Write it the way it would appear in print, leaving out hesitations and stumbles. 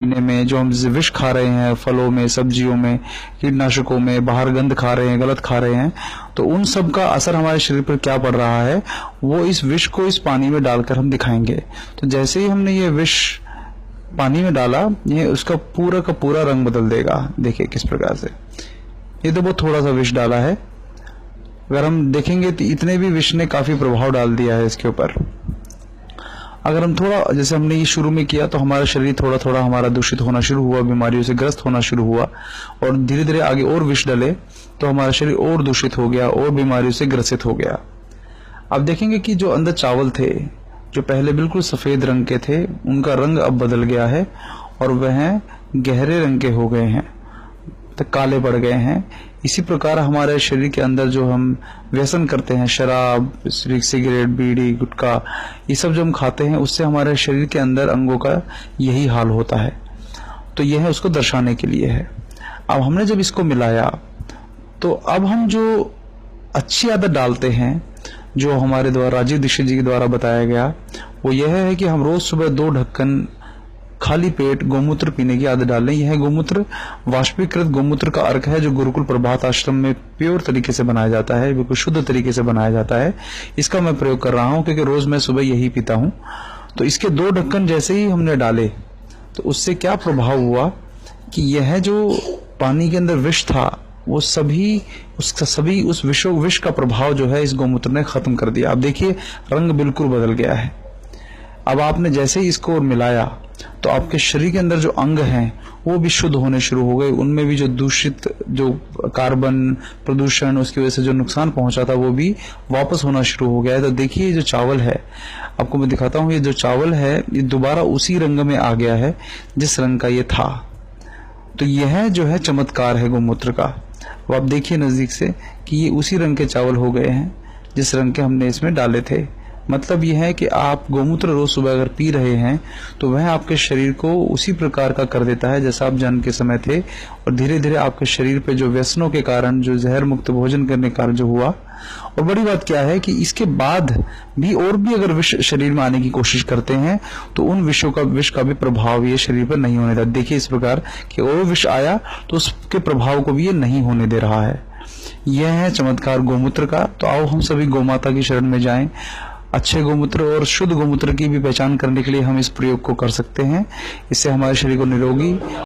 में जो हम विष खा रहे हैं, फलों में, सब्जियों में, कीटनाशकों में, बाहर गंद खा रहे हैं, गलत खा रहे हैं, तो उन सब का असर हमारे शरीर पर क्या पड़ रहा है, वो इस विष को इस पानी में डालकर हम दिखाएंगे। तो जैसे ही हमने ये विष पानी में डाला, ये उसका पूरा का पूरा रंग बदल देगा। देखिए किस प्रकार से, ये तो बहुत थोड़ा सा विष डाला है, अगर हम देखेंगे तो इतने भी विष ने काफी प्रभाव डाल दिया है इसके ऊपर। अगर हम थोड़ा, जैसे हमने ये शुरू में किया, तो हमारा शरीर थोड़ा थोड़ा हमारा दूषित होना शुरू हुआ, बीमारियों से ग्रस्त होना शुरू हुआ, और धीरे धीरे आगे और विष डले तो हमारा शरीर और दूषित हो गया और बीमारियों से ग्रसित हो गया। अब देखेंगे कि जो अंदर चावल थे, जो पहले बिल्कुल सफेद रंग के थे, उनका रंग अब बदल गया है और वह गहरे रंग के हो गए हैं, तो काले पड़ गए हैं। इसी प्रकार हमारे शरीर के अंदर जो हम व्यसन करते हैं, शराब, सिगरेट, बीड़ी, गुटखा, ये सब जो हम खाते हैं, उससे हमारे शरीर के अंदर अंगों का यही हाल होता है। तो यह उसको दर्शाने के लिए है। अब हमने जब इसको मिलाया, तो अब हम जो अच्छी आदत डालते हैं, जो हमारे द्वारा राजीव दीक्षित जी के द्वारा बताया गया, वो यह है कि हम रोज सुबह 2 ढक्कन खाली पेट गोमूत्र पीने की आदत डालें। यह गोमूत्र वाष्पीकृत गोमूत्र का अर्क है, जो गुरुकुल प्रभात आश्रम में प्योर तरीके से बनाया जाता है, बिल्कुल शुद्ध तरीके से बनाया जाता है। इसका मैं प्रयोग कर रहा हूं क्योंकि रोज मैं सुबह यही पीता हूं। तो इसके 2 ढक्कन जैसे ही हमने डाले, तो उससे क्या प्रभाव हुआ कि यह जो पानी के अंदर विष था, वो सभी उस विष का प्रभाव जो है इस गोमूत्र ने खत्म कर दिया। अब देखिए रंग बिल्कुल बदल गया है। अब आपने जैसे ही इसको मिलाया, तो आपके शरीर के अंदर जो अंग हैं वो भी शुद्ध होने शुरू हो गए। उनमें भी जो दूषित, जो कार्बन प्रदूषण, उसकी वजह से जो नुकसान पहुंचा था, वो भी वापस होना शुरू हो गया है। तो देखिए ये जो चावल है, आपको मैं दिखाता हूं, ये जो चावल है ये दोबारा उसी रंग में आ गया है जिस रंग का ये था। तो यह जो है चमत्कार है गोमूत्र का। अब आप देखिए नजदीक से कि ये उसी रंग के चावल हो गए हैं जिस रंग के हमने इसमें डाले थे। मतलब यह है कि आप गोमूत्र रोज सुबह अगर पी रहे हैं, तो वह आपके शरीर को उसी प्रकार का कर देता है जैसा आप जन्म के समय थे। और धीरे धीरे आपके शरीर पे जो व्यसनों के कारण, जो जहर मुक्त भोजन करने के कारण जो हुआ, और बड़ी बात क्या है कि इसके बाद भी और भी अगर विष शरीर में आने की कोशिश करते हैं, तो उन विष का भी प्रभाव ये शरीर पर नहीं होने देता। देखिए इस प्रकार कि और विष आया तो उसके प्रभाव को भी ये नहीं होने दे रहा है। यह है चमत्कार गोमूत्र का। तो आओ हम सभी गौमाता की शरण में जाएं। अच्छे गोमूत्र और शुद्ध गोमूत्र की भी पहचान करने के लिए हम इस प्रयोग को कर सकते हैं। इससे हमारे शरीर को निरोगी